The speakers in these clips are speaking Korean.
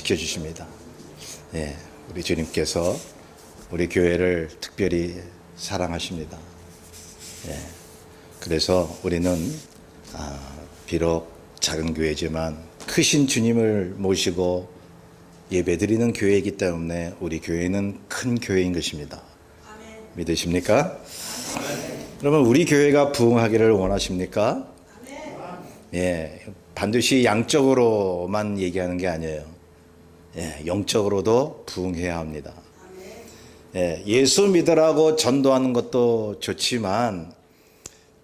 지켜주십니다. 예, 우리 주님께서 우리 교회를 특별히 사랑하십니다. 예, 그래서 우리는 비록 작은 교회지만 크신 주님을 모시고 예배드리는 교회이기 때문에 우리 교회는 큰 교회인 것입니다. 아멘. 믿으십니까? 아멘. 그러면 우리 교회가 부흥하기를 원하십니까? 아멘. 예, 반드시 양적으로만 얘기하는 게 아니에요. 예, 영적으로도 부흥해야 합니다. 예, 예수 믿으라고 전도하는 것도 좋지만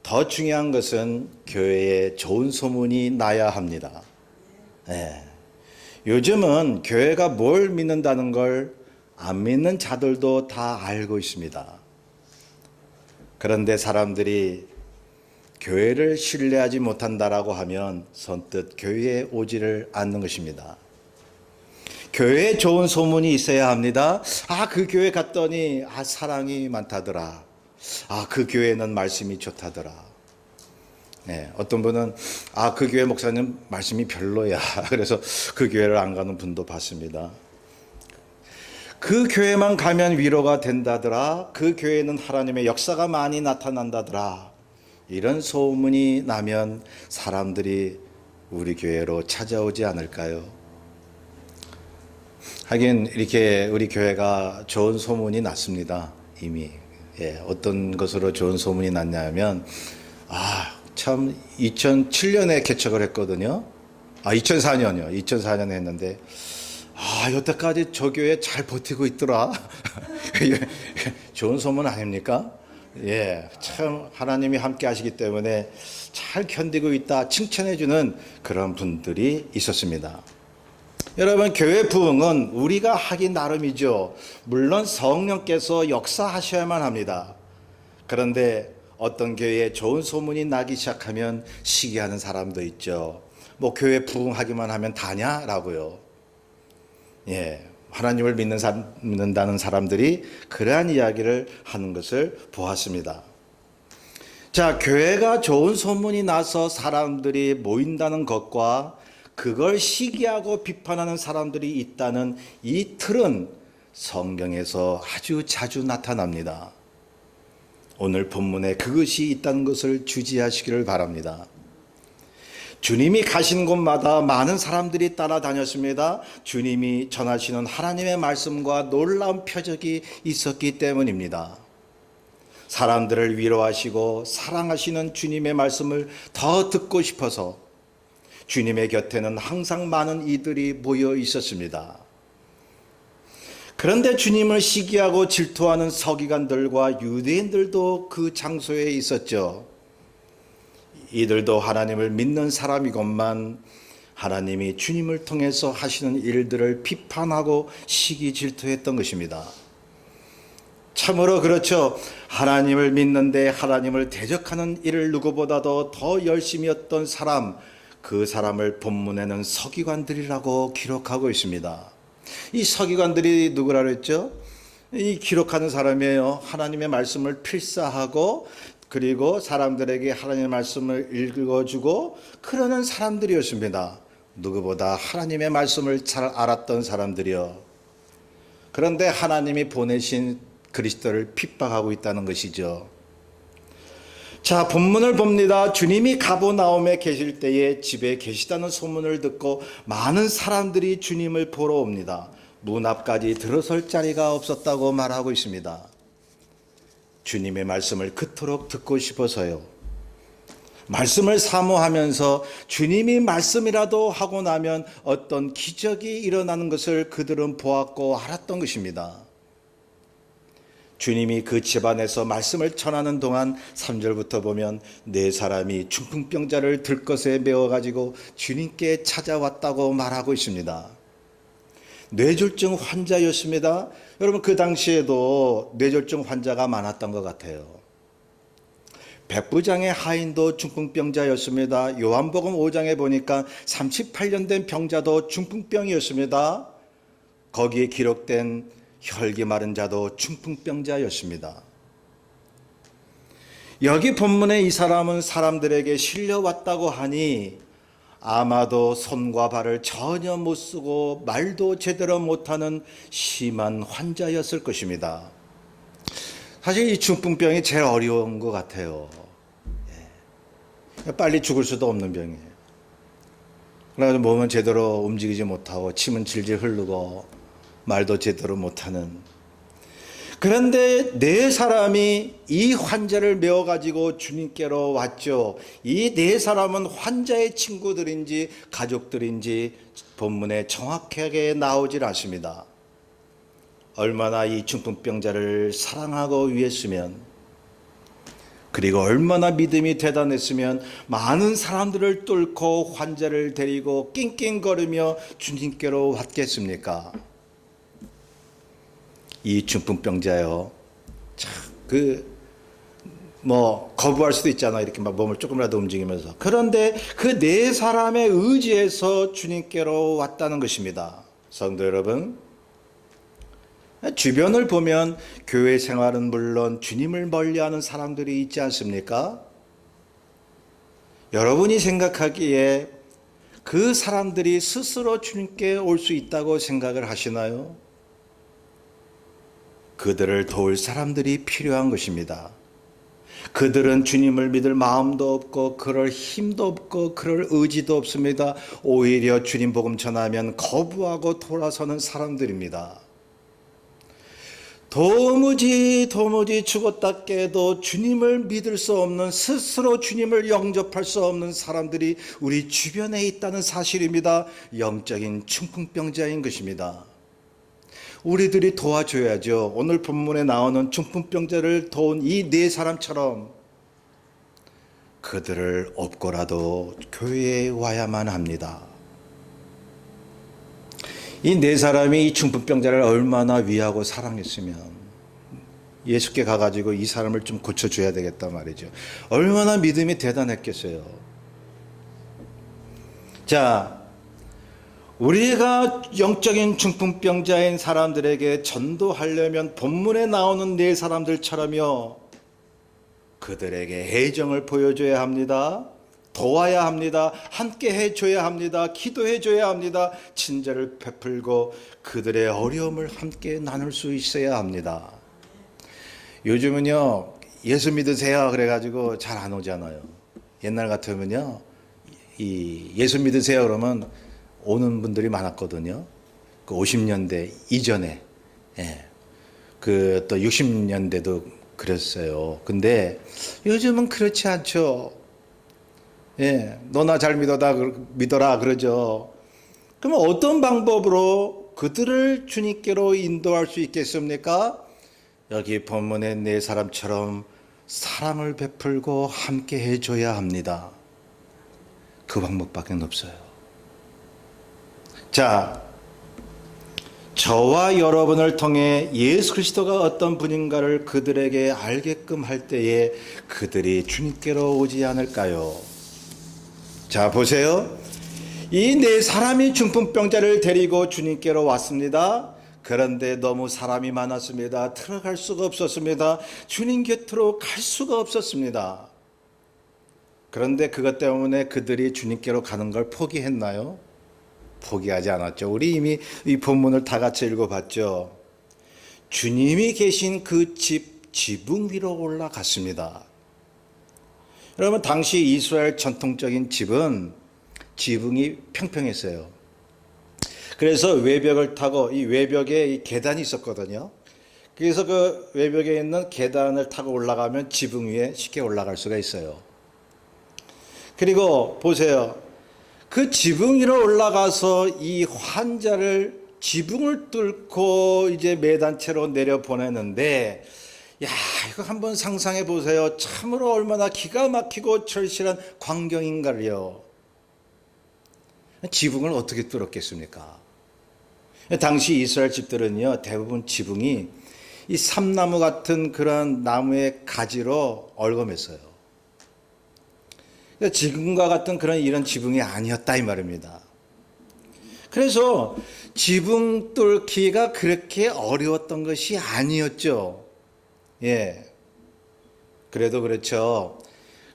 더 중요한 것은 교회에 좋은 소문이 나야 합니다. 예, 요즘은 교회가 뭘 믿는다는 걸 안 믿는 자들도 다 알고 있습니다. 그런데 사람들이 교회를 신뢰하지 못한다라고 하면 선뜻 교회에 오지를 않는 것입니다. 교회에 좋은 소문이 있어야 합니다. 그 교회 갔더니 사랑이 많다더라. 그 교회는 말씀이 좋다더라. 네, 어떤 분은 그 교회 목사님 말씀이 별로야. 그래서 그 교회를 안 가는 분도 봤습니다. 그 교회만 가면 위로가 된다더라. 그 교회는 하나님의 역사가 많이 나타난다더라. 이런 소문이 나면 사람들이 우리 교회로 찾아오지 않을까요? 하긴 이렇게 우리 교회가 좋은 소문이 났습니다. 이미. 예, 어떤 것으로 좋은 소문이 났냐면 참 2007년에 개척을 했거든요. 2004년이요. 2004년에 했는데 여태까지 저 교회 잘 버티고 있더라. 좋은 소문 아닙니까? 예, 참 하나님이 함께 하시기 때문에 잘 견디고 있다 칭찬해주는 그런 분들이 있었습니다. 여러분, 교회 부흥은 우리가 하기 나름이죠. 물론 성령께서 역사하셔야만 합니다. 그런데 어떤 교회에 좋은 소문이 나기 시작하면 시기하는 사람도 있죠. 교회 부흥하기만 하면 다냐라고요. 예, 하나님을 믿는다는 사람들이 그러한 이야기를 하는 것을 보았습니다. 자, 교회가 좋은 소문이 나서 사람들이 모인다는 것과 그걸 시기하고 비판하는 사람들이 있다는 이 틀은 성경에서 아주 자주 나타납니다. 오늘 본문에 그것이 있다는 것을 주지하시기를 바랍니다. 주님이 가신 곳마다 많은 사람들이 따라다녔습니다. 주님이 전하시는 하나님의 말씀과 놀라운 표적이 있었기 때문입니다. 사람들을 위로하시고 사랑하시는 주님의 말씀을 더 듣고 싶어서 주님의 곁에는 항상 많은 이들이 모여 있었습니다. 그런데 주님을 시기하고 질투하는 서기관들과 유대인들도 그 장소에 있었죠. 이들도 하나님을 믿는 사람이건만 하나님이 주님을 통해서 하시는 일들을 비판하고 시기 질투했던 것입니다. 참으로 그렇죠. 하나님을 믿는데 하나님을 대적하는 일을 누구보다도 더 열심히 했던 사람, 그 사람을 본문에는 서기관들이라고 기록하고 있습니다. 이 서기관들이 누구라 그랬죠? 이 기록하는 사람이에요. 하나님의 말씀을 필사하고 그리고 사람들에게 하나님의 말씀을 읽어주고 그러는 사람들이었습니다. 누구보다 하나님의 말씀을 잘 알았던 사람들이요. 그런데 하나님이 보내신 그리스도를 핍박하고 있다는 것이죠. 자, 본문을 봅니다. 주님이 가버나움에 계실 때에 집에 계시다는 소문을 듣고 많은 사람들이 주님을 보러 옵니다. 문 앞까지 들어설 자리가 없었다고 말하고 있습니다. 주님의 말씀을 그토록 듣고 싶어서요. 말씀을 사모하면서 주님이 말씀이라도 하고 나면 어떤 기적이 일어나는 것을 그들은 보았고 알았던 것입니다. 주님이 그 집안에서 말씀을 전하는 동안 3절부터 보면 네 사람이 중풍병자를 들것에 메워가지고 주님께 찾아왔다고 말하고 있습니다. 뇌졸중 환자였습니다. 여러분, 그 당시에도 뇌졸중 환자가 많았던 것 같아요. 백부장의 하인도 중풍병자였습니다. 요한복음 5장에 보니까 38년 된 병자도 중풍병이었습니다. 거기에 기록된 혈기 마른 자도 중풍병자였습니다. 여기 본문에 이 사람은 사람들에게 실려왔다고 하니 아마도 손과 발을 전혀 못 쓰고 말도 제대로 못하는 심한 환자였을 것입니다. 사실 이 중풍병이 제일 어려운 것 같아요. 빨리 죽을 수도 없는 병이에요. 그래서 몸은 제대로 움직이지 못하고 침은 질질 흐르고 말도 제대로 못하는. 그런데 네 사람이 이 환자를 메워가지고 주님께로 왔죠. 이 네 사람은 환자의 친구들인지 가족들인지 본문에 정확하게 나오질 않습니다. 얼마나 이 중풍병자를 사랑하고 위했으면, 그리고 얼마나 믿음이 대단했으면 많은 사람들을 뚫고 환자를 데리고 낑낑거리며 주님께로 왔겠습니까? 이 중풍병자요, 거부할 수도 있잖아. 이렇게 막 몸을 조금이라도 움직이면서. 그런데 그 네 사람의 의지에서 주님께로 왔다는 것입니다. 성도 여러분, 주변을 보면 교회 생활은 물론 주님을 멀리하는 사람들이 있지 않습니까? 여러분이 생각하기에 그 사람들이 스스로 주님께 올 수 있다고 생각을 하시나요? 그들을 도울 사람들이 필요한 것입니다. 그들은 주님을 믿을 마음도 없고 그럴 힘도 없고 그럴 의지도 없습니다. 오히려 주님 복음 전하면 거부하고 돌아서는 사람들입니다. 도무지 죽었다 깨도 주님을 믿을 수 없는, 스스로 주님을 영접할 수 없는 사람들이 우리 주변에 있다는 사실입니다. 영적인 중풍병자인 것입니다. 우리들이 도와줘야죠. 오늘 본문에 나오는 중풍병자를 도운 이 네 사람처럼 그들을 업고라도 교회에 와야만 합니다. 이 네 사람이 이 중풍병자를 얼마나 위하고 사랑했으면 예수께 가가지고 이 사람을 좀 고쳐줘야 되겠단 말이죠. 얼마나 믿음이 대단했겠어요. 자, 우리가 영적인 중풍병자인 사람들에게 전도하려면 본문에 나오는 네 사람들처럼요, 그들에게 애정을 보여줘야 합니다. 도와야 합니다. 함께 해줘야 합니다. 기도해줘야 합니다. 친절을 베풀고 그들의 어려움을 함께 나눌 수 있어야 합니다. 요즘은요, 예수 믿으세요 그래가지고 잘 안 오잖아요. 옛날 같으면요, 이 예수 믿으세요 그러면 오는 분들이 많았거든요. 그 50년대 이전에, 그 또 60년대도 그랬어요. 근데 요즘은 그렇지 않죠. 너나 잘 믿어라 그러죠. 그러면 어떤 방법으로 그들을 주님께로 인도할 수 있겠습니까? 여기 본문의 네 사람처럼 사랑을 베풀고 함께 해줘야 합니다. 그 방법밖에 없어요. 자, 저와 여러분을 통해 예수 그리스도가 어떤 분인가를 그들에게 알게끔 할 때에 그들이 주님께로 오지 않을까요? 자, 보세요. 이 네 사람이 중풍병자를 데리고 주님께로 왔습니다. 그런데 너무 사람이 많았습니다. 들어갈 수가 없었습니다. 주님 곁으로 갈 수가 없었습니다. 그런데 그것 때문에 그들이 주님께로 가는 걸 포기했나요? 포기하지 않았죠. 우리 이미 이 본문을 다 같이 읽어봤죠. 주님이 계신 그 지붕 위로 올라갔습니다. 여러분, 당시 이스라엘 전통적인 집은 지붕이 평평했어요. 그래서 외벽을 타고 이 외벽에 이 계단이 있었거든요. 그래서 그 외벽에 있는 계단을 타고 올라가면 지붕 위에 쉽게 올라갈 수가 있어요. 그리고 보세요. 그 지붕 위로 올라가서 이 환자를 지붕을 뚫고 이제 매단체로 내려 보내는데, 야, 이거 한번 상상해 보세요. 참으로 얼마나 기가 막히고 절실한 광경인가요. 지붕을 어떻게 뚫었겠습니까? 당시 이스라엘 집들은요, 대부분 지붕이 이 삼나무 같은 그런 나무의 가지로 얽어맸어요. 지금과 같은 이런 지붕이 아니었다 이 말입니다. 그래서 지붕 뚫기가 그렇게 어려웠던 것이 아니었죠. 그래도 그렇죠.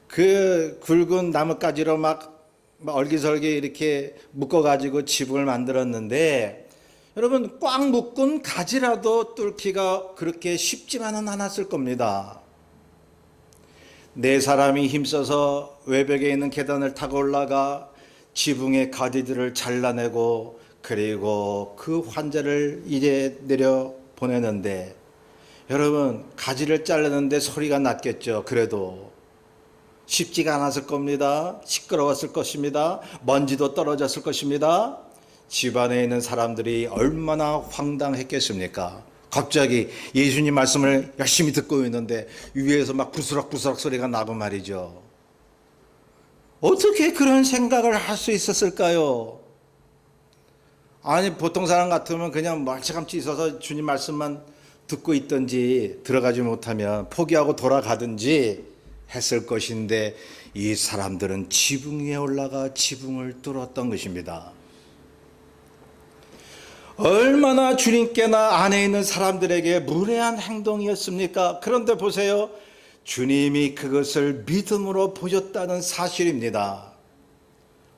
그 굵은 나뭇가지로 막 얼기설기 이렇게 묶어가지고 지붕을 만들었는데, 여러분 꽉 묶은 가지라도 뚫기가 그렇게 쉽지만은 않았을 겁니다. 네 사람이 힘써서 외벽에 있는 계단을 타고 올라가 지붕의 가지들을 잘라내고, 그리고 그 환자를 이제 내려 보내는데, 여러분 가지를 자르는데 소리가 났겠죠. 그래도 쉽지가 않았을 겁니다. 시끄러웠을 것입니다. 먼지도 떨어졌을 것입니다. 집안에 있는 사람들이 얼마나 황당했겠습니까? 갑자기 예수님 말씀을 열심히 듣고 있는데 위에서 막 부스럭부스럭 소리가 나고 말이죠. 어떻게 그런 생각을 할 수 있었을까요? 아니, 보통 사람 같으면 그냥 멀찌감치 있어서 주님 말씀만 듣고 있든지 들어가지 못하면 포기하고 돌아가든지 했을 것인데, 이 사람들은 지붕 위에 올라가 지붕을 뚫었던 것입니다. 얼마나 주님께나 안에 있는 사람들에게 무례한 행동이었습니까? 그런데 보세요. 주님이 그것을 믿음으로 보셨다는 사실입니다.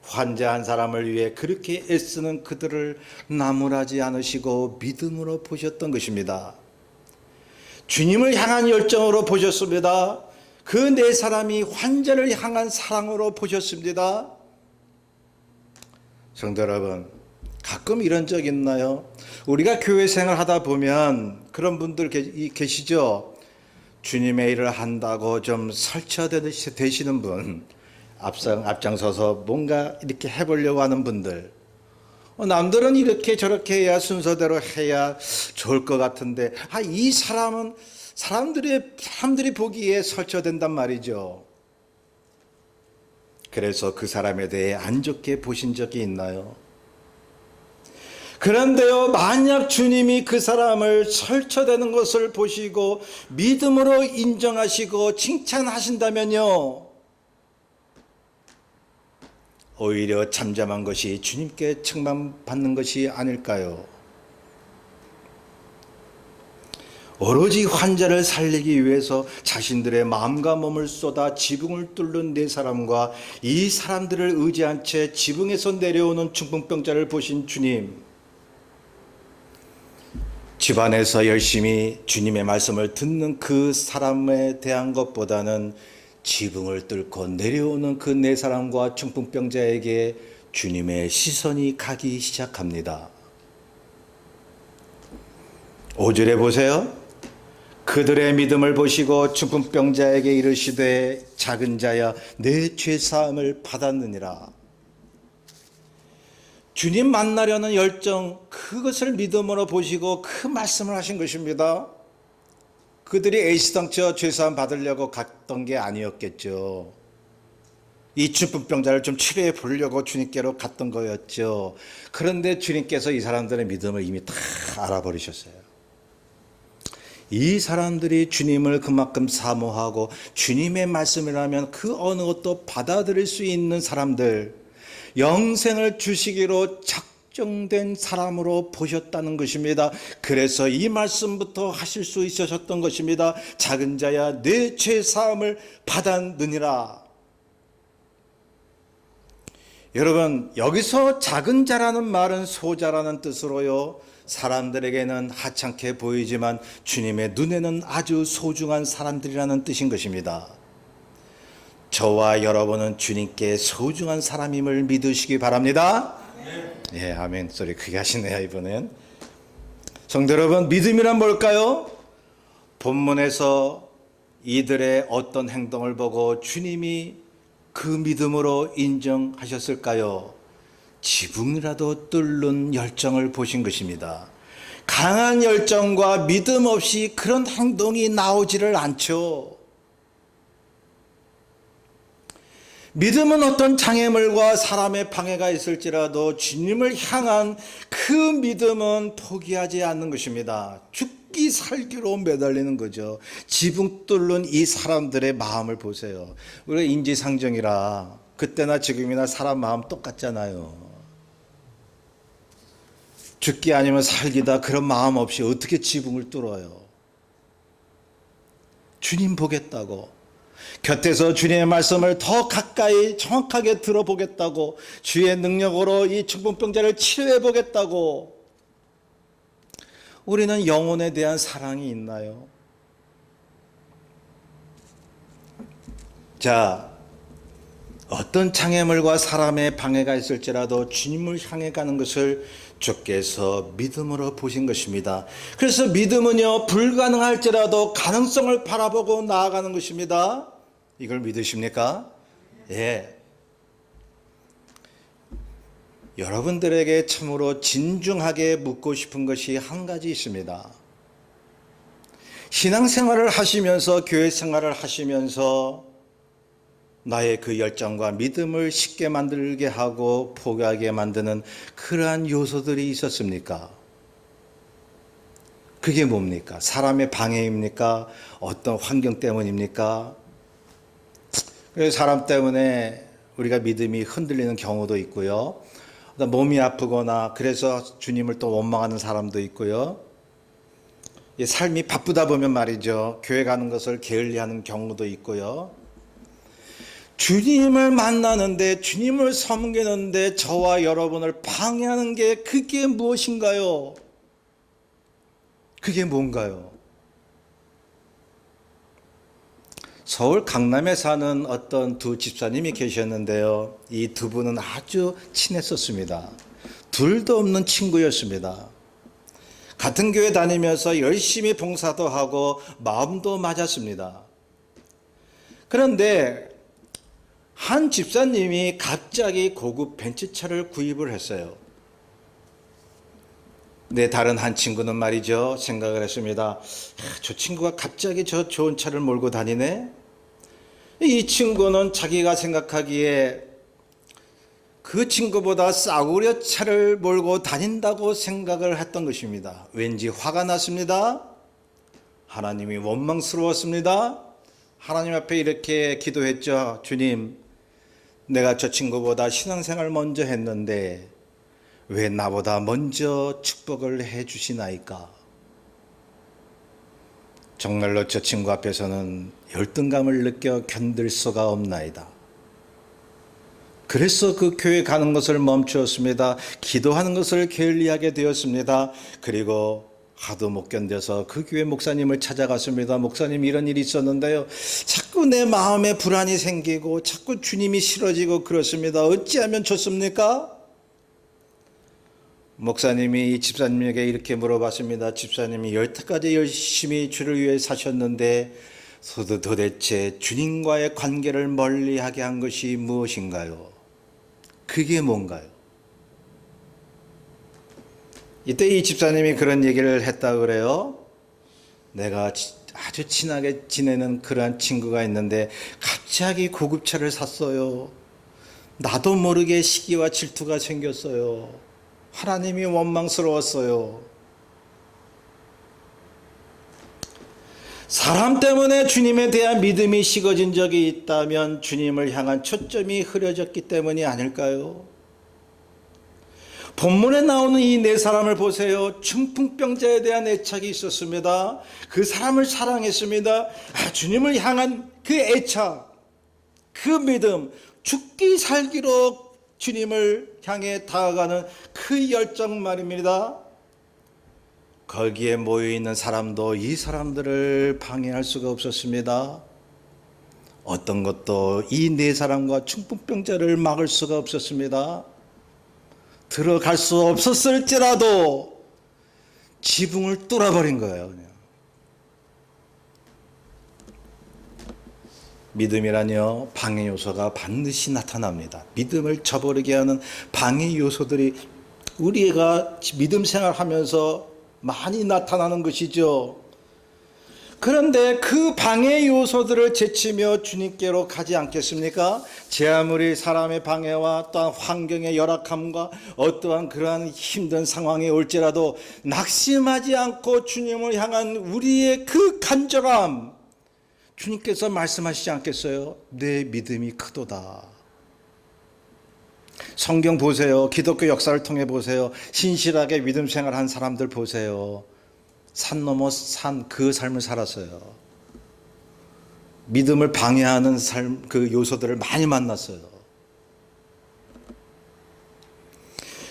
환자 한 사람을 위해 그렇게 애쓰는 그들을 나무라지 않으시고 믿음으로 보셨던 것입니다. 주님을 향한 열정으로 보셨습니다. 그 네 사람이 환자를 향한 사랑으로 보셨습니다. 성도 여러분, 가끔 이런 적 있나요? 우리가 교회 생활 하다 보면 그런 분들 계시죠? 주님의 일을 한다고 좀 설쳐되시는 분, 앞장서서 뭔가 이렇게 해보려고 하는 분들, 남들은 이렇게 저렇게 해야 순서대로 해야 좋을 것 같은데, 이 사람은 사람들이 보기에 설쳐된단 말이죠. 그래서 그 사람에 대해 안 좋게 보신 적이 있나요? 그런데요, 만약 주님이 그 사람을 설쳐되는 것을 보시고 믿음으로 인정하시고 칭찬하신다면요, 오히려 잠잠한 것이 주님께 칭찬받는 것이 아닐까요? 오로지 환자를 살리기 위해서 자신들의 마음과 몸을 쏟아 지붕을 뚫는 네 사람과 이 사람들을 의지한 채 지붕에서 내려오는 중풍병자를 보신 주님, 집안에서 열심히 주님의 말씀을 듣는 그 사람에 대한 것보다는 지붕을 뚫고 내려오는 그 네 사람과 중풍병자에게 주님의 시선이 가기 시작합니다. 5절에 보세요. 그들의 믿음을 보시고 중풍병자에게 이르시되 작은 자야 내 죄사함을 받았느니라. 주님 만나려는 열정, 그것을 믿음으로 보시고 그 말씀을 하신 것입니다. 그들이 애시당초 죄사함 받으려고 갔던 게 아니었겠죠. 이 중풍병자를 좀 치료해 보려고 주님께로 갔던 거였죠. 그런데 주님께서 이 사람들의 믿음을 이미 다 알아버리셨어요. 이 사람들이 주님을 그만큼 사모하고 주님의 말씀이라면 그 어느 것도 받아들일 수 있는 사람들, 영생을 주시기로 작정된 사람으로 보셨다는 것입니다. 그래서 이 말씀부터 하실 수 있으셨던 것입니다. 작은 자야 내 죄 사함을 받았느니라. 여러분, 여기서 작은 자라는 말은 소자라는 뜻으로요, 사람들에게는 하찮게 보이지만 주님의 눈에는 아주 소중한 사람들이라는 뜻인 것입니다. 저와 여러분은 주님께 소중한 사람임을 믿으시기 바랍니다. 예, 아멘. 소리 크게 하시네요, 이번엔. 성도 여러분, 믿음이란 뭘까요? 본문에서 이들의 어떤 행동을 보고 주님이 그 믿음으로 인정하셨을까요? 지붕이라도 뚫는 열정을 보신 것입니다. 강한 열정과 믿음 없이 그런 행동이 나오지를 않죠. 믿음은 어떤 장애물과 사람의 방해가 있을지라도 주님을 향한 그 믿음은 포기하지 않는 것입니다. 죽기 살기로 매달리는 거죠. 지붕 뚫는 이 사람들의 마음을 보세요. 우리가 인지상정이라 그때나 지금이나 사람 마음 똑같잖아요. 죽기 아니면 살기다, 그런 마음 없이 어떻게 지붕을 뚫어요? 주님 보겠다고. 곁에서 주님의 말씀을 더 가까이 정확하게 들어보겠다고, 주의 능력으로 이 중풍병자를 치료해 보겠다고. 우리는 영혼에 대한 사랑이 있나요? 자, 어떤 장애물과 사람의 방해가 있을지라도 주님을 향해 가는 것을 주께서 믿음으로 보신 것입니다. 그래서 믿음은요, 불가능할지라도 가능성을 바라보고 나아가는 것입니다. 이걸 믿으십니까? 예. 여러분들에게 참으로 진중하게 묻고 싶은 것이 한 가지 있습니다. 신앙생활을 하시면서, 교회 생활을 하시면서 나의 그 열정과 믿음을 쉽게 만들게 하고 포기하게 만드는 그러한 요소들이 있었습니까? 그게 뭡니까? 사람의 방해입니까? 어떤 환경 때문입니까? 사람 때문에 우리가 믿음이 흔들리는 경우도 있고요. 몸이 아프거나 그래서 주님을 또 원망하는 사람도 있고요. 삶이 바쁘다 보면 말이죠, 교회 가는 것을 게을리하는 경우도 있고요. 주님을 만나는데, 주님을 섬기는데 저와 여러분을 방해하는 게 그게 무엇인가요? 그게 뭔가요? 서울 강남에 사는 어떤 두 집사님이 계셨는데요. 이 두 분은 아주 친했었습니다. 둘도 없는 친구였습니다. 같은 교회 다니면서 열심히 봉사도 하고 마음도 맞았습니다. 그런데 한 집사님이 갑자기 고급 벤츠차를 구입을 했어요. 네, 다른 한 친구는 말이죠, 생각을 했습니다. 저 친구가 갑자기 저 좋은 차를 몰고 다니네? 이 친구는 자기가 생각하기에 그 친구보다 싸구려 차를 몰고 다닌다고 생각을 했던 것입니다. 왠지 화가 났습니다. 하나님이 원망스러웠습니다. 하나님 앞에 이렇게 기도했죠. 주님, 내가 저 친구보다 신앙생활 먼저 했는데 왜 나보다 먼저 축복을 해 주시나이까? 정말로 저 친구 앞에서는 열등감을 느껴 견딜 수가 없나이다. 그래서 그 교회 가는 것을 멈추었습니다. 기도하는 것을 게을리하게 되었습니다. 그리고 하도 못 견뎌서 그 교회 목사님을 찾아갔습니다. 목사님, 이런 일이 있었는데요, 자꾸 내 마음에 불안이 생기고 자꾸 주님이 싫어지고 그렇습니다. 어찌하면 좋습니까? 목사님이 이 집사님에게 이렇게 물어봤습니다. 집사님이 여태까지 열심히 주를 위해 사셨는데 도대체 주님과의 관계를 멀리하게 한 것이 무엇인가요? 그게 뭔가요? 이때 이 집사님이 그런 얘기를 했다 그래요. 내가 아주 친하게 지내는 그러한 친구가 있는데 갑자기 고급차를 샀어요. 나도 모르게 시기와 질투가 생겼어요. 하나님이 원망스러웠어요. 사람 때문에 주님에 대한 믿음이 식어진 적이 있다면 주님을 향한 초점이 흐려졌기 때문이 아닐까요? 본문에 나오는 이 네 사람을 보세요. 중풍병자에 대한 애착이 있었습니다. 그 사람을 사랑했습니다. 주님을 향한 그 애착, 그 믿음, 죽기 살기로 주님을 향해 다가가는 그 열정 말입니다. 거기에 모여있는 사람도 이 사람들을 방해할 수가 없었습니다. 어떤 것도 이 네 사람과 중풍병자를 막을 수가 없었습니다. 들어갈 수 없었을지라도 지붕을 뚫어버린 거예요. 그냥. 믿음이라뇨, 방해 요소가 반드시 나타납니다. 믿음을 저버리게 하는 방해 요소들이 우리가 믿음 생활하면서 많이 나타나는 것이죠. 그런데 그 방해 요소들을 제치며 주님께로 가지 않겠습니까? 제 아무리 사람의 방해와 또한 환경의 열악함과 어떠한 그러한 힘든 상황이 올지라도 낙심하지 않고 주님을 향한 우리의 그 간절함, 주님께서 말씀하시지 않겠어요? 내 믿음이 크도다. 성경 보세요. 기독교 역사를 통해 보세요. 신실하게 믿음 생활한 사람들 보세요. 산 넘어 산 그 삶을 살았어요. 믿음을 방해하는 삶, 그 요소들을 많이 만났어요.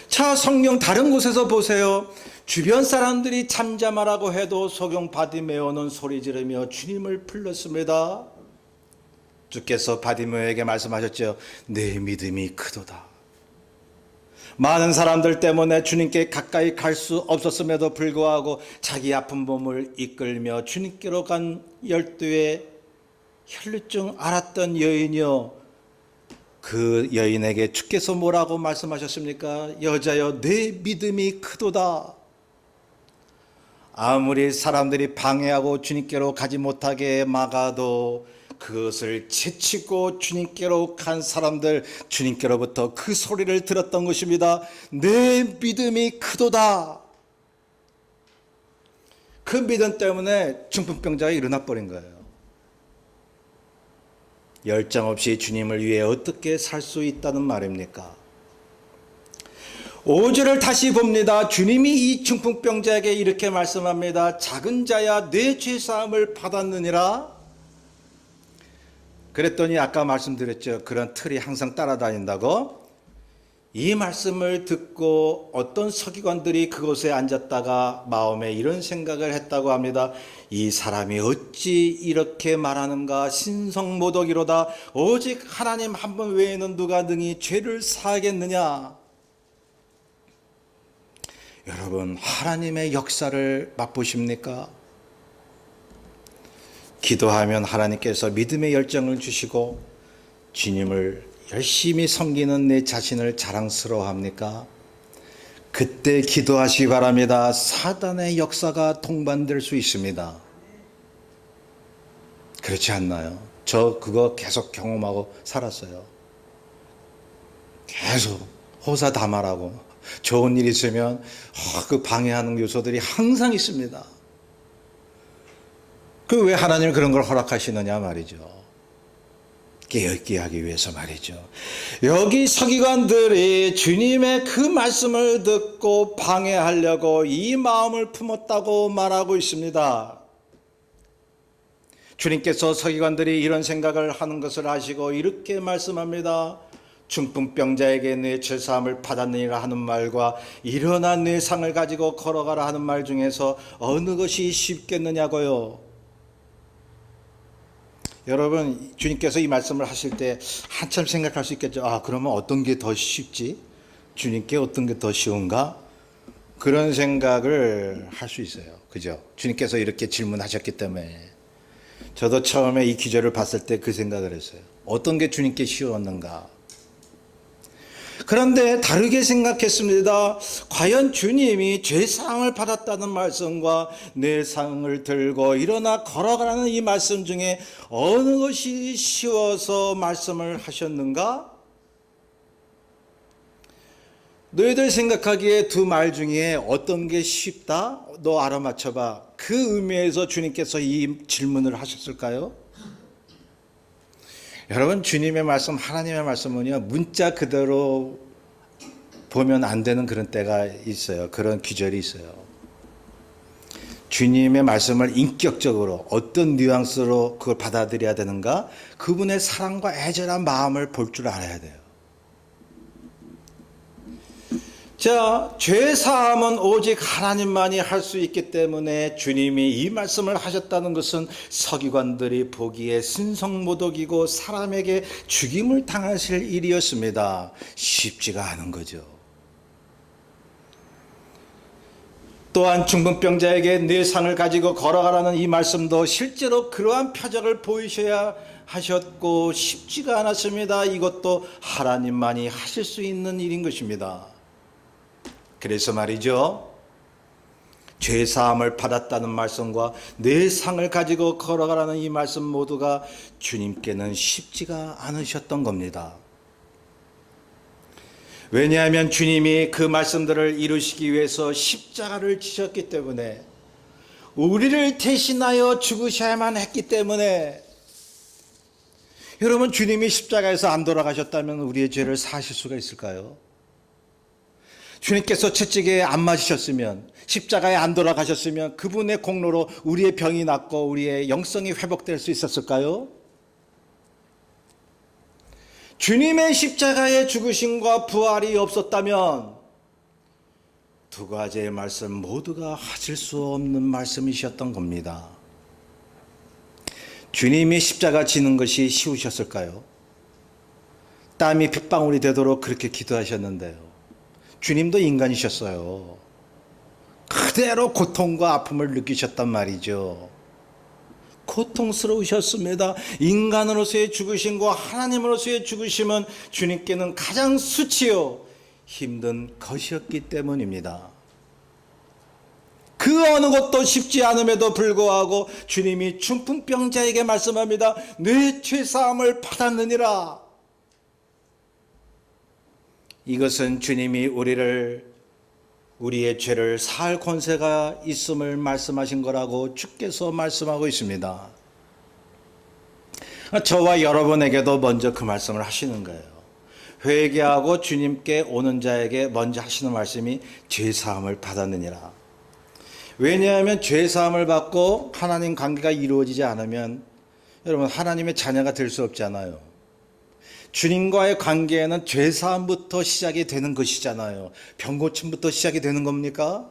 자, 성경 다른 곳에서 보세요. 주변 사람들이 잠잠하라고 해도 소경 바디메오는 소리 지르며 주님을 불렀습니다. 주께서 바디메오에게 말씀하셨죠. 내 믿음이 크도다. 많은 사람들 때문에 주님께 가까이 갈 수 없었음에도 불구하고 자기 아픈 몸을 이끌며 주님께로 간 12의 혈루증 앓았던 여인이요. 그 여인에게 주께서 뭐라고 말씀하셨습니까? 여자여, 내 믿음이 크도다. 아무리 사람들이 방해하고 주님께로 가지 못하게 막아도 그것을 제치고 주님께로 간 사람들, 주님께로부터 그 소리를 들었던 것입니다. 내 믿음이 크도다. 그 믿음 때문에 중풍병자가 일어나 버린 거예요. 열정 없이 주님을 위해 어떻게 살 수 있다는 말입니까? 5절을 다시 봅니다. 주님이 이 중풍병자에게 이렇게 말씀합니다. 작은 자야, 내 죄사함을 받았느니라. 그랬더니 아까 말씀드렸죠. 그런 틀이 항상 따라다닌다고. 이 말씀을 듣고 어떤 서기관들이 그곳에 앉았다가 마음에 이런 생각을 했다고 합니다. 이 사람이 어찌 이렇게 말하는가? 신성모독이로다. 오직 하나님 한 분 외에는 누가 능히 죄를 사하겠느냐? 여러분, 하나님의 역사를 맛보십니까? 기도하면 하나님께서 믿음의 열정을 주시고 주님을 열심히 섬기는 내 자신을 자랑스러워합니까? 그때 기도하시기 바랍니다. 사단의 역사가 동반될 수 있습니다. 그렇지 않나요? 저 그거 계속 경험하고 살았어요. 계속 호사다말하고 좋은 일 있으면 그 방해하는 요소들이 항상 있습니다. 그 왜 하나님이 그런 걸 허락하시느냐 말이죠. 깨어있게 하기 위해서 말이죠. 여기 서기관들이 주님의 그 말씀을 듣고 방해하려고 이 마음을 품었다고 말하고 있습니다. 주님께서 서기관들이 이런 생각을 하는 것을 아시고 이렇게 말씀합니다. 중풍병자에게 내 죄사함을 받았느니라 하는 말과 일어나 내 상을 가지고 걸어가라 하는 말 중에서 어느 것이 쉽겠느냐고요. 여러분, 주님께서 이 말씀을 하실 때 한참 생각할 수 있겠죠. 그러면 어떤 게 더 쉽지? 주님께 어떤 게 더 쉬운가? 그런 생각을 할 수 있어요. 그죠? 주님께서 이렇게 질문하셨기 때문에. 저도 처음에 이 기절을 봤을 때 그 생각을 했어요. 어떤 게 주님께 쉬웠는가? 그런데 다르게 생각했습니다. 과연 주님이 죄사함을 받았다는 말씀과 내 상을 들고 일어나 걸어가라는 이 말씀 중에 어느 것이 쉬워서 말씀을 하셨는가? 너희들 생각하기에 두 말 중에 어떤 게 쉽다? 너 알아맞혀봐. 그 의미에서 주님께서 이 질문을 하셨을까요? 여러분, 주님의 말씀, 하나님의 말씀은요, 문자 그대로 보면 안 되는 그런 때가 있어요. 그런 기절이 있어요. 주님의 말씀을 인격적으로 어떤 뉘앙스로 그걸 받아들여야 되는가? 그분의 사랑과 애절한 마음을 볼 줄 알아야 돼요. 자, 죄사함은 오직 하나님만이 할 수 있기 때문에 주님이 이 말씀을 하셨다는 것은 서기관들이 보기에 신성모독이고 사람에게 죽임을 당하실 일이었습니다. 쉽지가 않은 거죠. 또한 중풍병자에게 내 상을 가지고 걸어가라는 이 말씀도 실제로 그러한 표적을 보이셔야 하셨고 쉽지가 않았습니다. 이것도 하나님만이 하실 수 있는 일인 것입니다. 그래서 말이죠. 죄사함을 받았다는 말씀과 내 상을 가지고 걸어가라는 이 말씀 모두가 주님께는 쉽지가 않으셨던 겁니다. 왜냐하면 주님이 그 말씀들을 이루시기 위해서 십자가를 지셨기 때문에, 우리를 대신하여 죽으셔야만 했기 때문에. 여러분, 주님이 십자가에서 안 돌아가셨다면 우리의 죄를 사하실 수가 있을까요? 주님께서 채찍에 안 맞으셨으면, 십자가에 안 돌아가셨으면 그분의 공로로 우리의 병이 낫고 우리의 영성이 회복될 수 있었을까요? 주님의 십자가의 죽으심과 부활이 없었다면 두 가지의 말씀 모두가 하실 수 없는 말씀이셨던 겁니다. 주님이 십자가 지는 것이 쉬우셨을까요? 땀이 핏방울이 되도록 그렇게 기도하셨는데요. 주님도 인간이셨어요. 그대로 고통과 아픔을 느끼셨단 말이죠. 고통스러우셨습니다. 인간으로서의 죽으심과 하나님으로서의 죽으심은 주님께는 가장 수치요 힘든 것이었기 때문입니다. 그 어느 것도 쉽지 않음에도 불구하고 주님이 중풍병자에게 말씀합니다. 내 죄사함을 받았느니라. 이것은 주님이 우리의 죄를 사할 권세가 있음을 말씀하신 거라고 주께서 말씀하고 있습니다. 저와 여러분에게도 먼저 그 말씀을 하시는 거예요. 회개하고 주님께 오는 자에게 먼저 하시는 말씀이 죄사함을 받았느니라. 왜냐하면 죄사함을 받고 하나님 관계가 이루어지지 않으면 여러분 하나님의 자녀가 될 수 없잖아요. 주님과의 관계에는 죄사함부터 시작이 되는 것이잖아요. 병고침부터 시작이 되는 겁니까?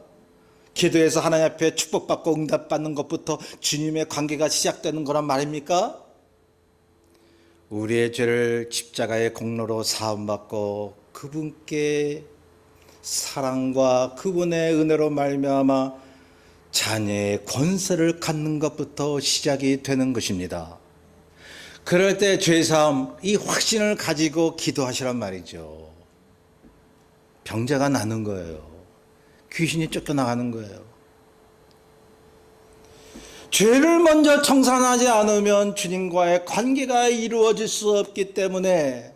기도해서 하나님 앞에 축복받고 응답받는 것부터 주님의 관계가 시작되는 거란 말입니까? 우리의 죄를 십자가의 공로로 사함받고 그분께 사랑과 그분의 은혜로 말미암아 자녀의 권세를 갖는 것부터 시작이 되는 것입니다. 그럴 때 죄사함, 이 확신을 가지고 기도하시란 말이죠. 병자가 나는 거예요. 귀신이 쫓겨나가는 거예요. 죄를 먼저 청산하지 않으면 주님과의 관계가 이루어질 수 없기 때문에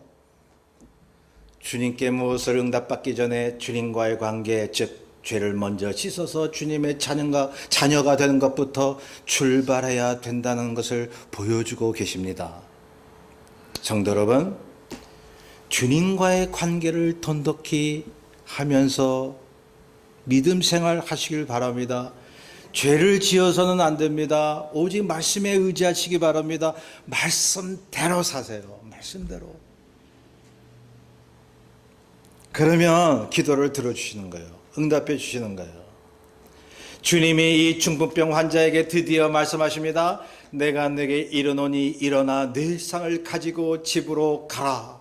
주님께 무엇을 응답받기 전에 주님과의 관계, 즉 죄를 먼저 씻어서 주님의 자녀가 되는 것부터 출발해야 된다는 것을 보여주고 계십니다. 성도 여러분, 주님과의 관계를 돈독히 하면서 믿음 생활 하시길 바랍니다. 죄를 지어서는 안 됩니다. 오직 말씀에 의지하시기 바랍니다. 말씀대로 사세요. 말씀대로. 그러면 기도를 들어주시는 거예요. 응답해 주시는 거예요. 주님이 이 중풍병 환자에게 드디어 말씀하십니다. 내가 네게 이르노니 일어나 네 상을 가지고 집으로 가라.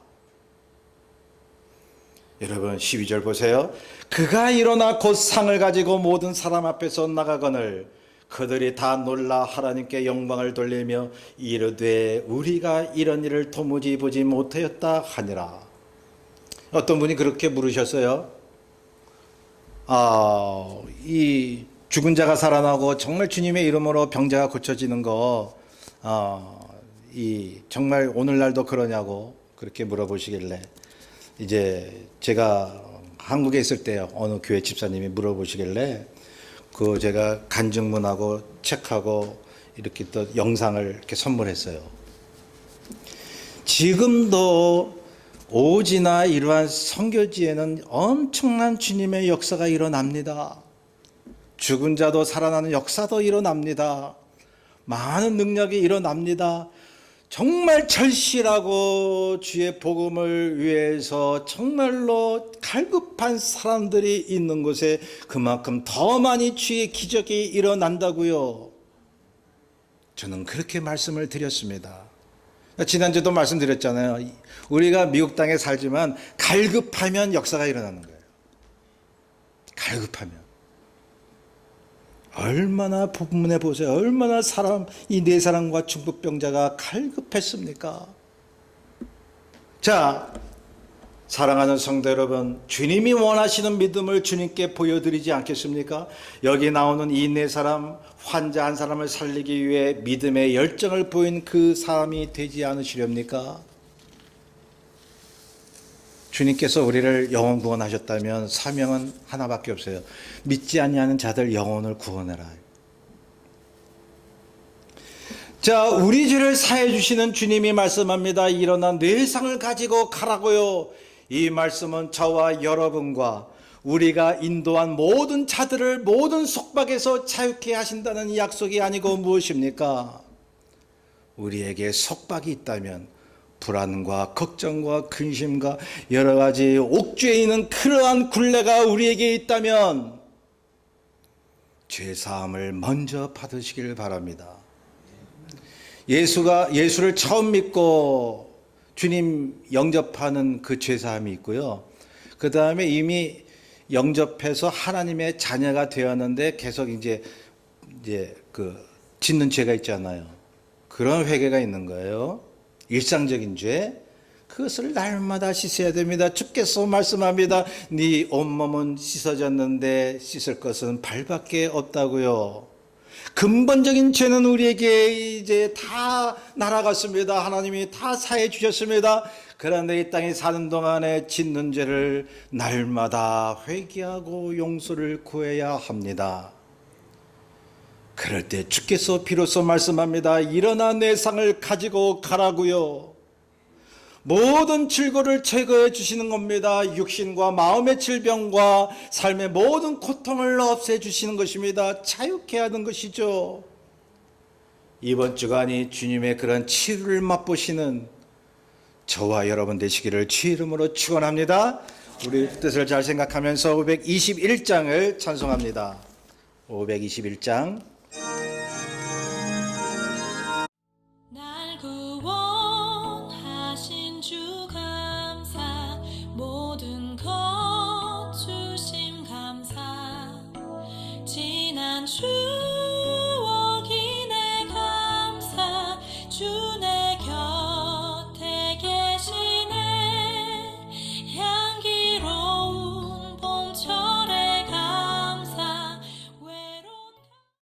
여러분 12절 보세요. 그가 일어나 곧 상을 가지고 모든 사람 앞에서 나가거늘 그들이 다 놀라 하나님께 영광을 돌리며 이르되 우리가 이런 일을 도무지 보지 못하였다 하니라. 어떤 분이 그렇게 물으셨어요. 이 죽은 자가 살아나고 정말 주님의 이름으로 병자가 고쳐지는 거 정말 오늘날도 그러냐고 그렇게 물어보시길래 이제 제가 한국에 있을 때 어느 교회 집사님이 물어보시길래 그 제가 간증문하고 책하고 이렇게 또 영상을 이렇게 선물했어요. 지금도 오지나 이러한 선교지에는 엄청난 주님의 역사가 일어납니다. 죽은 자도 살아나는 역사도 일어납니다. 많은 능력이 일어납니다. 정말 절실하고 주의 복음을 위해서 정말로 갈급한 사람들이 있는 곳에 그만큼 더 많이 주의 기적이 일어난다고요. 저는 그렇게 말씀을 드렸습니다. 지난주도 말씀드렸잖아요. 우리가 미국 땅에 살지만 갈급하면 역사가 일어나는 거예요. 갈급하면. 얼마나 부문해 보세요. 얼마나 이 네 사람과 중풍병자가 갈급했습니까? 자, 사랑하는 성도 여러분, 주님이 원하시는 믿음을 주님께 보여드리지 않겠습니까? 여기 나오는 이 네 사람, 환자 한 사람을 살리기 위해 믿음의 열정을 보인 그 사람이 되지 않으시렵니까? 주님께서 우리를 영혼 구원하셨다면 사명은 하나밖에 없어요. 믿지 아니하는 자들 영혼을 구원해라. 자, 우리 죄를 사해 주시는 주님이 말씀합니다. 일어나 네 상을 가지고 가라고요. 이 말씀은 저와 여러분과 우리가 인도한 모든 자들을 모든 속박에서 자유케 하신다는 약속이 아니고 무엇입니까? 우리에게 속박이 있다면 불안과 걱정과 근심과 여러 가지 옥죄에 있는 그러한 굴레가 우리에게 있다면 죄 사함을 먼저 받으시길 바랍니다. 예수를 처음 믿고 주님 영접하는 그 죄 사함이 있고요. 그 다음에 이미 영접해서 하나님의 자녀가 되었는데 계속 이제 그 짓는 죄가 있잖아요. 그런 회개가 있는 거예요. 일상적인 죄. 그것을 날마다 씻어야 됩니다. 주께서 말씀합니다. 네 온몸은 씻어졌는데 씻을 것은 발밖에 없다고요. 근본적인 죄는 우리에게 이제 다 날아갔습니다. 하나님이 다 사해 주셨습니다. 그런데 이 땅에 사는 동안에 짓는 죄를 날마다 회개하고 용서를 구해야 합니다. 그럴 때 주께서 비로소 말씀합니다. 일어나 내 상을 가지고 가라고요. 모든 질고를 제거해 주시는 겁니다. 육신과 마음의 질병과 삶의 모든 고통을 없애 주시는 것입니다. 자유케 하는 것이죠. 이번 주간이 주님의 그런 치유를 맛보시는 저와 여러분 되시기를 주 이름으로 축원합니다. 우리 뜻을 잘 생각하면서 521장을 찬송합니다. 521장